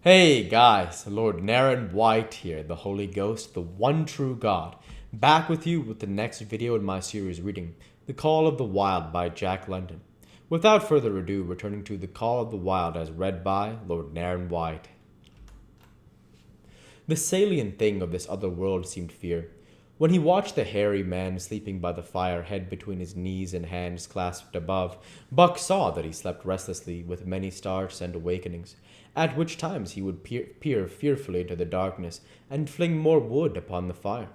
Hey guys, Lord Naren White here, the Holy Ghost, the one true God, back with you with the next video in my series reading The Call of the Wild by Jack London. Without further ado, returning to The Call of the Wild as read by Lord Naren White. The salient thing of this other world seemed fear. When he watched the hairy man sleeping by the fire, head between his knees and hands clasped above, Buck saw that he slept restlessly with many starts and awakenings, at which times he would peer fearfully into the darkness and fling more wood upon the fire.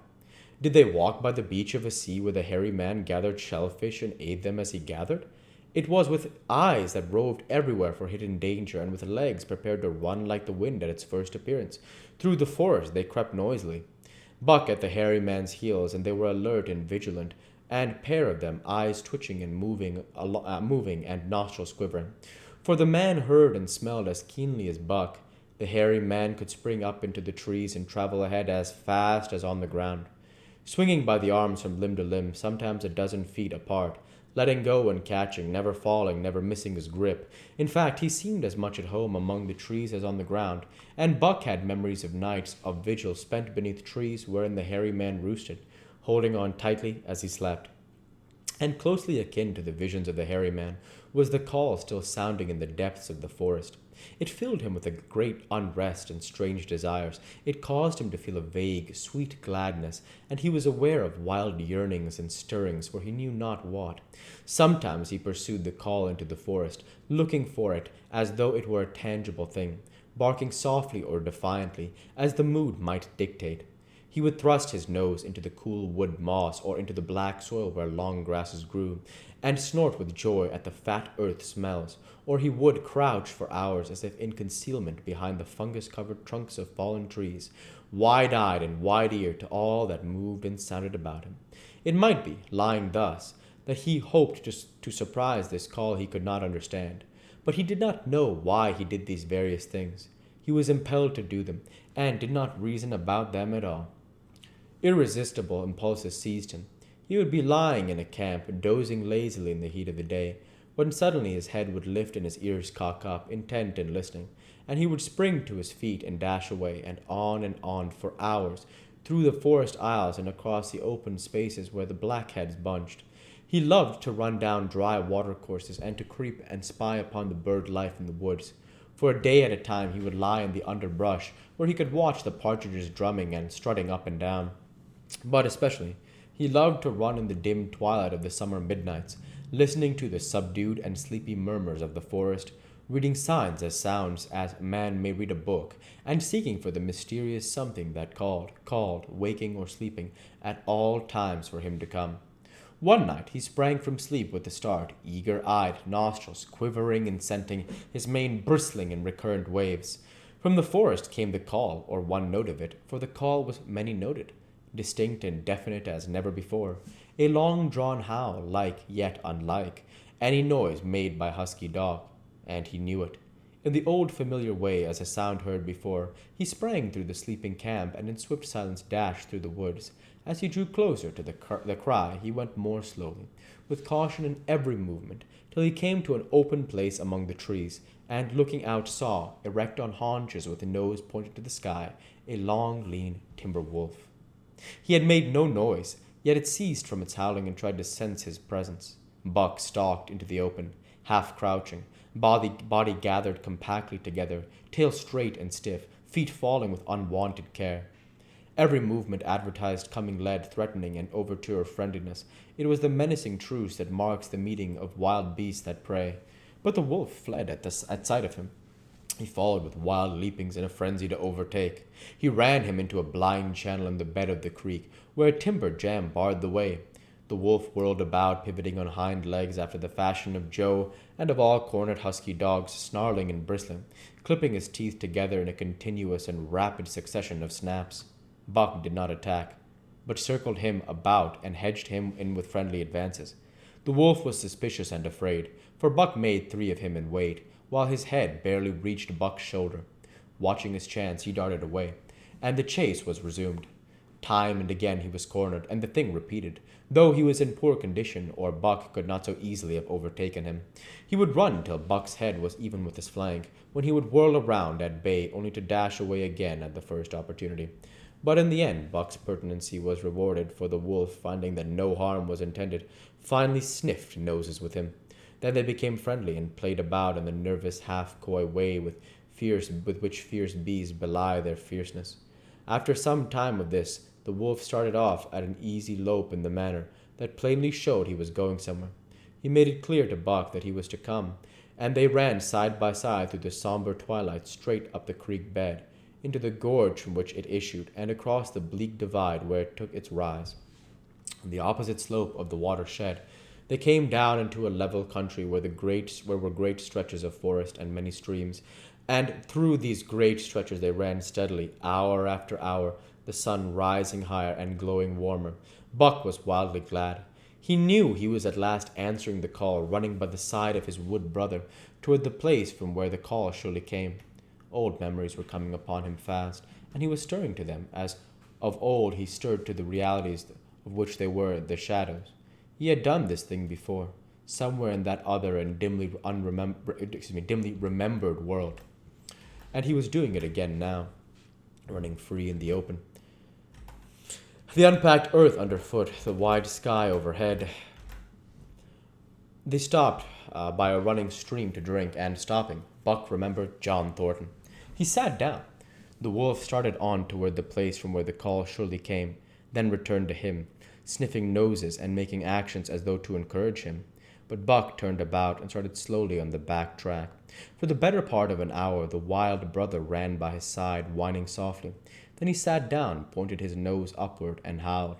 Did they walk by the beach of a sea where the hairy man gathered shellfish and ate them as he gathered? It was with eyes that roved everywhere for hidden danger, and with legs prepared to run like the wind at its first appearance. Through the forest they crept noisily, Buck at the hairy man's heels, and they were alert and vigilant, and pair of them, eyes twitching and moving and nostrils quivering. For the man heard and smelled as keenly as Buck. The hairy man could spring up into the trees and travel ahead as fast as on the ground, swinging by the arms from limb to limb, sometimes a dozen feet apart, letting go and catching, never falling, never missing his grip. In fact, he seemed as much at home among the trees as on the ground, and Buck had memories of nights of vigil spent beneath trees wherein the hairy man roosted, holding on tightly as he slept. And closely akin to the visions of the hairy man was the call still sounding in the depths of the forest. It filled him with a great unrest and strange desires. It caused him to feel a vague, sweet gladness, and he was aware of wild yearnings and stirrings for he knew not what. Sometimes he pursued the call into the forest, looking for it as though it were a tangible thing, barking softly or defiantly, as the mood might dictate. He would thrust his nose into the cool wood moss or into the black soil where long grasses grew, and snort with joy at the fat earth smells, or he would crouch for hours as if in concealment behind the fungus-covered trunks of fallen trees, wide-eyed and wide-eared to all that moved and sounded about him. It might be, lying thus, that he hoped to surprise this call he could not understand, but he did not know why he did these various things. He was impelled to do them, and did not reason about them at all. Irresistible impulses seized him. He would be lying in a camp, dozing lazily in the heat of the day, when suddenly his head would lift and his ears cock up, intent and listening, and he would spring to his feet and dash away, and on for hours, through the forest aisles and across the open spaces where the blackheads bunched. He loved to run down dry watercourses and to creep and spy upon the bird life in the woods. For a day at a time he would lie in the underbrush, where he could watch the partridges drumming and strutting up and down. But especially, he loved to run in the dim twilight of the summer midnights, listening to the subdued and sleepy murmurs of the forest, reading signs as sounds as man may read a book, and seeking for the mysterious something that called, waking or sleeping, at all times for him to come. One night he sprang from sleep with a start, eager-eyed, nostrils quivering and scenting, his mane bristling in recurrent waves. From the forest came the call, or one note of it, for the call was many-noted, distinct and definite as never before, a long-drawn howl, like yet unlike any noise made by husky dog, and he knew it. In the old familiar way, as a sound heard before, he sprang through the sleeping camp and in swift silence dashed through the woods. As he drew closer to the cry, he went more slowly, with caution in every movement, till he came to an open place among the trees, and looking out saw, erect on haunches with a nose pointed to the sky, a long, lean timber wolf. He had made no noise, yet it ceased from its howling and tried to sense his presence. Buck stalked into the open, half crouching, body gathered compactly together, tail straight and stiff, feet falling with unwonted care. Every movement advertised coming lead, threatening, and overture of friendliness. It was the menacing truce that marks the meeting of wild beasts that prey. But the wolf fled at sight of him. He followed with wild leapings in a frenzy to overtake. He ran him into a blind channel in the bed of the creek, where a timber jam barred the way. The wolf whirled about, pivoting on hind legs after the fashion of Joe and of all cornered husky dogs, snarling and bristling, clipping his teeth together in a continuous and rapid succession of snaps. Buck did not attack, but circled him about and hedged him in with friendly advances. The wolf was suspicious and afraid, for Buck made three of him in weight, while his head barely reached Buck's shoulder. Watching his chance, he darted away, and the chase was resumed. Time and again he was cornered, and the thing repeated. Though he was in poor condition, or Buck could not so easily have overtaken him. He would run till Buck's head was even with his flank, when he would whirl around at bay only to dash away again at the first opportunity. But in the end, Buck's pertinency was rewarded, for the wolf, finding that no harm was intended, finally sniffed noses with him. Then they became friendly and played about in the nervous, half-coy way with which fierce beasts belie their fierceness. After some time of this, the wolf started off at an easy lope in the manner that plainly showed he was going somewhere. He made it clear to Buck that he was to come, and they ran side by side through the somber twilight straight up the creek bed, into the gorge from which it issued, and across the bleak divide where it took its rise. On the opposite slope of the watershed, they came down into a level country where were great stretches of forest and many streams, and through these great stretches they ran steadily, hour after hour, the sun rising higher and glowing warmer. Buck was wildly glad. He knew he was at last answering the call, running by the side of his wood brother toward the place from where the call surely came. Old memories were coming upon him fast, and he was stirring to them, as of old he stirred to the realities of which they were the shadows. He had done this thing before, somewhere in that other and dimly remembered world, and he was doing it again now, running free in the open. The unpacked earth underfoot, the wide sky overhead. They stopped by a running stream to drink, and stopping, Buck remembered John Thornton. He sat down. The wolf started on toward the place from where the call surely came, then returned to him, sniffing noses and making actions as though to encourage him. But Buck turned about and started slowly on the back track. For the better part of an hour the wild brother ran by his side, whining softly. Then he sat down, pointed his nose upward, and howled.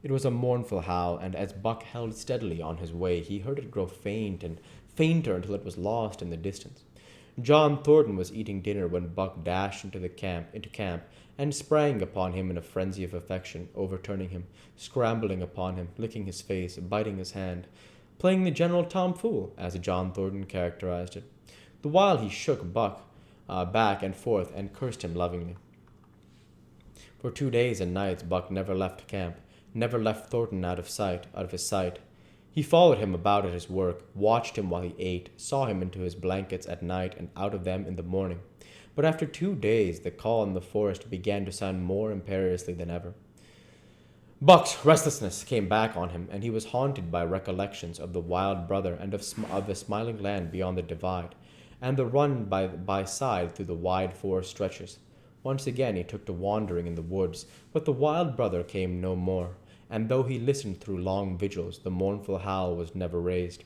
It was a mournful howl, and as Buck held steadily on his way, he heard it grow faint and fainter until it was lost in the distance. John Thornton was eating dinner when Buck dashed into camp, and sprang upon him in a frenzy of affection, overturning him, scrambling upon him, licking his face, biting his hand, playing the general tomfool, as John Thornton characterized it, the while he shook Buck back and forth and cursed him lovingly. For 2 days and nights Buck never left camp, never left Thornton out of his sight. He followed him about at his work, watched him while he ate, saw him into his blankets at night and out of them in the morning. But after 2 days, the call in the forest began to sound more imperiously than ever. Buck's restlessness came back on him, and he was haunted by recollections of the wild brother and of the smiling land beyond the divide, and the run by side through the wide forest stretches. Once again he took to wandering in the woods, but the wild brother came no more, and though he listened through long vigils, the mournful howl was never raised.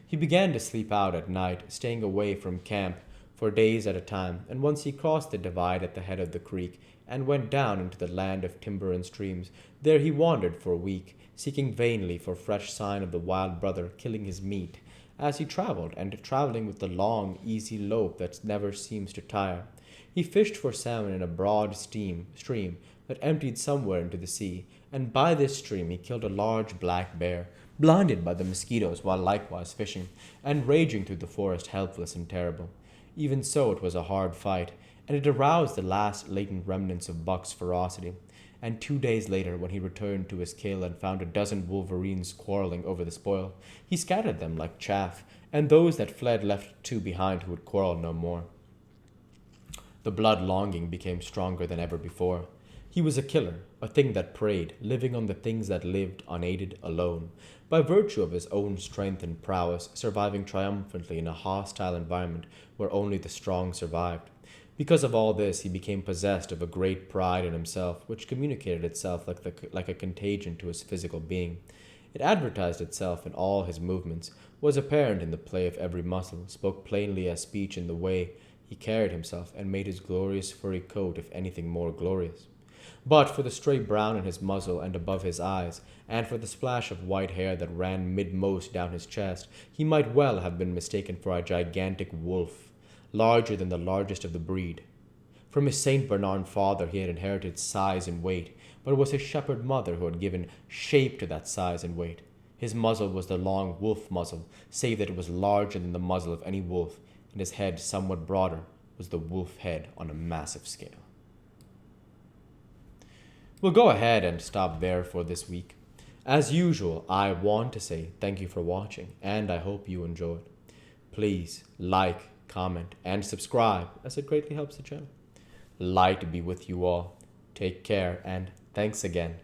He began to sleep out at night, staying away from camp for days at a time, and once he crossed the divide at the head of the creek and went down into the land of timber and streams. There he wandered for a week, seeking vainly for fresh sign of the wild brother, killing his meat as he traveled, and traveling with the long, easy lope that never seems to tire. He fished for salmon in a broad stream that emptied somewhere into the sea, and by this stream he killed a large black bear, blinded by the mosquitoes while likewise fishing, and raging through the forest helpless and terrible. Even so, it was a hard fight, and it aroused the last latent remnants of Buck's ferocity. And 2 days later, when he returned to his kill and found a dozen wolverines quarreling over the spoil, he scattered them like chaff, and those that fled left 2 behind who would quarrel no more. The blood longing became stronger than ever before. He was a killer, a thing that preyed, living on the things that lived, unaided, alone, by virtue of his own strength and prowess, surviving triumphantly in a hostile environment where only the strong survived. Because of all this, he became possessed of a great pride in himself, which communicated itself like a contagion to his physical being. It advertised itself in all his movements, was apparent in the play of every muscle, spoke plainly as speech in the way he carried himself, and made his glorious furry coat, if anything, more glorious. But for the stray brown in his muzzle and above his eyes, and for the splash of white hair that ran midmost down his chest, he might well have been mistaken for a gigantic wolf, larger than the largest of the breed. From his Saint Bernard father he had inherited size and weight, but it was his shepherd mother who had given shape to that size and weight. His muzzle was the long wolf muzzle, save that it was larger than the muzzle of any wolf, and his head, somewhat broader, was the wolf head on a massive scale. We'll go ahead and stop there for this week. As usual, I want to say thank you for watching, and I hope you enjoyed. Please like, comment, and subscribe, as it greatly helps the channel. Light be with you all. Take care, and thanks again.